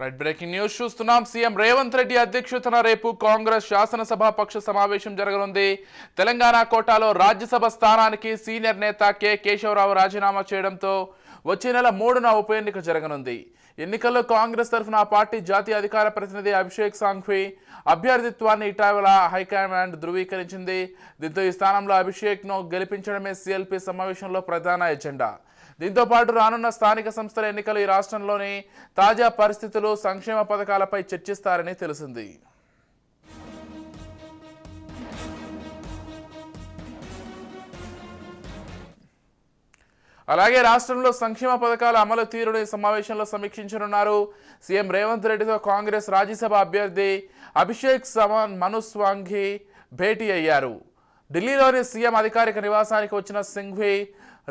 Right breaking news చూస్తున్నాం. CM Revanth Reddy అధ్యక్షతన రేపు కాంగ్రెస్ శాసనసభ పక్ష సమావేశం జరగనుంది. తెలంగాణ కోటాలో రాజ్యసభ స్థానానికి సీనియర్ నేత కె కేశవరావు రాజీనామా చేయడంతో వచ్చే నెల 3న ఉప ఎన్నిక జరగనుంది. ఎన్నికల్లో కాంగ్రెస్ తరఫున ఆ పార్టీ జాతీయ అధికార ప్రతినిధి అభిషేక్ సాంఘ్వి అభ్యర్థిత్వాన్ని ఇటీవల హైకమాండ్ ధృవీకరించింది. దీంతో ఈ స్థానంలో అభిషేక్ను గెలిపించడమే సీఎల్పీ సమావేశంలో ప్రధాన ఎజెండా. దీంతో పాటు రానున్న స్థానిక సంస్థల ఎన్నికలు, ఈ రాష్ట్రంలోని తాజా పరిస్థితులు, సంక్షేమ పథకాలపై చర్చిస్తారని తెలిసింది. అలాగే రాష్ట్రంలో సంక్షేమ పథకాల అమలు తీరుని సమావేశంలో సమీక్షించనున్నారు. సీఎం రేవంత్ రెడ్డితో కాంగ్రెస్ రాజ్యసభ అభ్యర్థి అభిషేక్ మను సాంఘ్వి భేటీ అయ్యారు. ఢిల్లీలోని సీఎం అధికారిక నివాసానికి వచ్చిన సింఘ్వి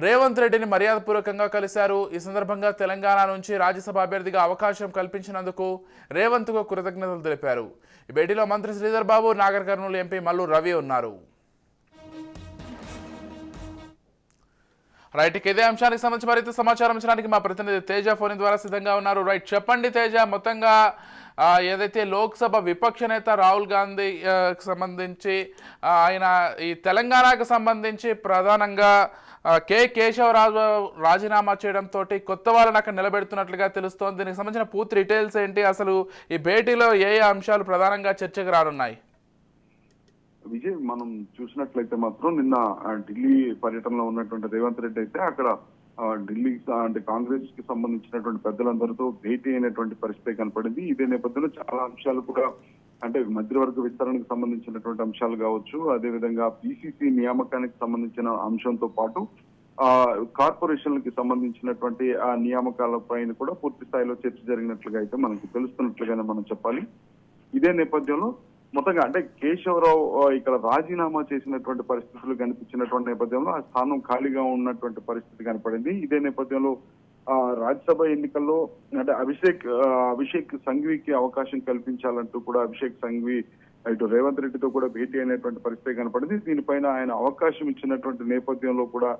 రేవంత్ రెడ్డిని మర్యాదపూర్వకంగా కలిశారు. ఈ సందర్భంగా తెలంగాణ నుంచి రాజ్యసభ అభ్యర్థిగా అవకాశం కల్పించినందుకు రేవంత్కు కృతజ్ఞతలు తెలిపారు. ఈ భేటీలో మంత్రి శ్రీధర్ బాబు, నాగర్ కర్నూలు ఎంపీ మల్లు రవి ఉన్నారు. రైట్, ఇదే అంశానికి సంబంధించి మరింత సమాచారం ఇచ్చడానికి మా ప్రతినిధి తేజ ఫోన్ ద్వారా సిద్ధంగా ఉన్నారు. రైట్, చెప్పండి తేజ, మొత్తంగా ఏదైతే లోక్సభ విపక్ష నేత రాహుల్ గాంధీ సంబంధించి ఆయన ఈ తెలంగాణకు సంబంధించి ప్రధానంగా కె కేశవరావు రాజీనామా చేయడంతో కొత్త వాళ్ళని అక్కడ నిలబెడుతున్నట్లుగా తెలుస్తోంది. దీనికి సంబంధించిన పూర్తి డీటెయిల్స్ ఏంటి, అసలు ఈ భేటీలో ఏ అంశాలు ప్రధానంగా చర్చకు రానున్నాయి? విజయ్, మనం చూసినట్లయితే మాత్రం నిన్న ఢిల్లీ పర్యటనలో ఉన్నటువంటి రేవంత్ రెడ్డి అయితే అక్కడ ఢిల్లీ అంటే కాంగ్రెస్ కి సంబంధించినటువంటి పెద్దలందరితో భేటీ అయినటువంటి పరిస్థితి కనపడింది. ఇదే నేపథ్యంలో చాలా అంశాలు కూడా, అంటే మధ్యవర్గ విస్తరణకు సంబంధించినటువంటి అంశాలు కావచ్చు, అదే విధంగా పిసిసి నియామకానికి సంబంధించిన అంశంతో పాటు కార్పొరేషన్లకి సంబంధించినటువంటి ఆ నియామకాల పైన కూడా పూర్తి స్థాయిలో చర్చ జరిగినట్లుగా అయితే మనకు తెలుస్తున్నట్లుగానే మనం చెప్పాలి. ఇదే నేపథ్యంలో మొత్తంగా అంటే కేశవరావు ఇక్కడ రాజీనామా చేసినటువంటి పరిస్థితులు కనిపించినటువంటి నేపథ్యంలో ఆ స్థానం ఖాళీగా ఉన్నటువంటి పరిస్థితి కనపడింది. ఇదే నేపథ్యంలో రాజ్యసభ ఎన్నికల్లో అంటే అభిషేక్ సంఘ్వికి అవకాశం కల్పించాలంటూ కూడా అభిషేక్ సంఘ్వి ఇటు రేవంత్ రెడ్డితో కూడా భేటీ అయినటువంటి పరిస్థితి కనపడింది. దీనిపైన ఆయన అవకాశం ఇచ్చినటువంటి నేపథ్యంలో కూడా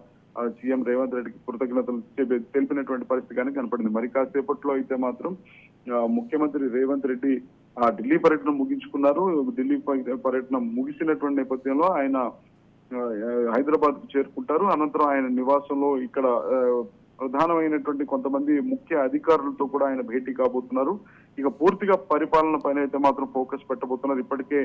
సీఎం రేవంత్ రెడ్డికి కృతజ్ఞతలు తెలిపినటువంటి పరిస్థితి కానీ కనపడింది. మరి కాసేపట్లో అయితే మాత్రం ముఖ్యమంత్రి రేవంత్ రెడ్డి ఢిల్లీ పర్యటన ముగించుకున్నారు. ఢిల్లీ పర్యటన ముగిసినటువంటి నేపథ్యంలో ఆయన హైదరాబాద్ కు చేరుకుంటారు. అనంతరం ఆయన నివాసంలో ఇక్కడ ప్రధానమైనటువంటి కొంతమంది ముఖ్య అధికారులతో కూడా ఆయన భేటీ కాబోతున్నారు. ఇక పూర్తిగా పరిపాలన పైన అయితే మాత్రం ఫోకస్ పెట్టబోతున్నారు. ఇప్పటికే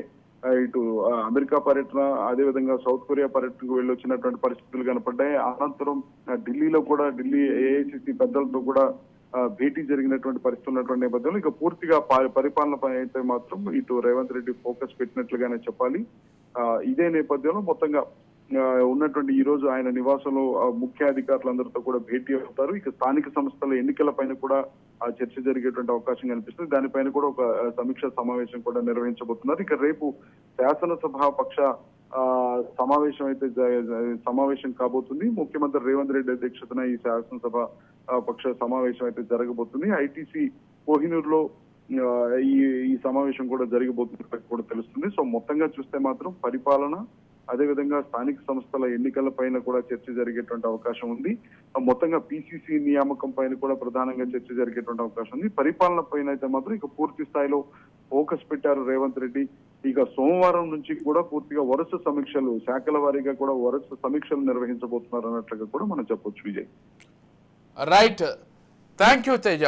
ఇటు అమెరికా పర్యటన, అదేవిధంగా సౌత్ కొరియా పర్యటనకు వెళ్ళొచ్చినటువంటి పరిస్థితులు కనపడ్డాయి. అనంతరం ఢిల్లీలో కూడా ఢిల్లీ ఏఐసిసి పెద్దలతో కూడా భేటీ జరిగినటువంటి పరిస్థితి ఉన్నటువంటి నేపథ్యంలో ఇక పూర్తిగా పరిపాలన పైన అయితే మాత్రం ఇటు రేవంత్ రెడ్డి ఫోకస్ పెట్టినట్లుగానే చెప్పాలి. ఇదే నేపథ్యంలో మొత్తంగా ఉన్నటువంటి ఈ రోజు ఆయన నివాసంలో ముఖ్య అధికారులందరితో కూడా భేటీ అవుతారు. ఇక స్థానిక సంస్థల ఎన్నికల పైన కూడా చర్చ జరిగేటువంటి అవకాశం కనిపిస్తుంది. దానిపైన కూడా ఒక సమీక్ష సమావేశం కూడా నిర్వహించబోతున్నారు. ఇక రేపు శాసనసభ పక్ష సమావేశం కాబోతుంది. ముఖ్యమంత్రి రేవంత్ రెడ్డి అధ్యక్షతన ఈ శాసనసభ పక్ష సమావేశం అయితే జరగబోతుంది. ఐటీసీ కోహినూరులో ఈ సమావేశం కూడా జరగబోతున్నట్టు కూడా తెలుస్తుంది. సో మొత్తంగా చూస్తే మాత్రం పరిపాలన, అదేవిధంగా స్థానిక సంస్థల ఎన్నికల పైన కూడా చర్చ జరిగేటువంటి అవకాశం ఉంది. మొత్తంగా పిసిసి నియామకం పైన కూడా ప్రధానంగా చర్చ జరిగేటువంటి అవకాశం ఉంది. పరిపాలన పైన అయితే మాత్రం ఇక పూర్తి స్థాయిలో ఫోకస్ పెట్టారు రేవంత్ రెడ్డి. ఇక సోమవారం నుంచి కూడా పూర్తిగా వరుస సమీక్షలు, శాఖల వారీగా కూడా వరుస సమీక్షలు నిర్వహించబోతున్నారు అన్నట్లుగా కూడా మనం చెప్పొచ్చు. Vijay, right, thank you Teja.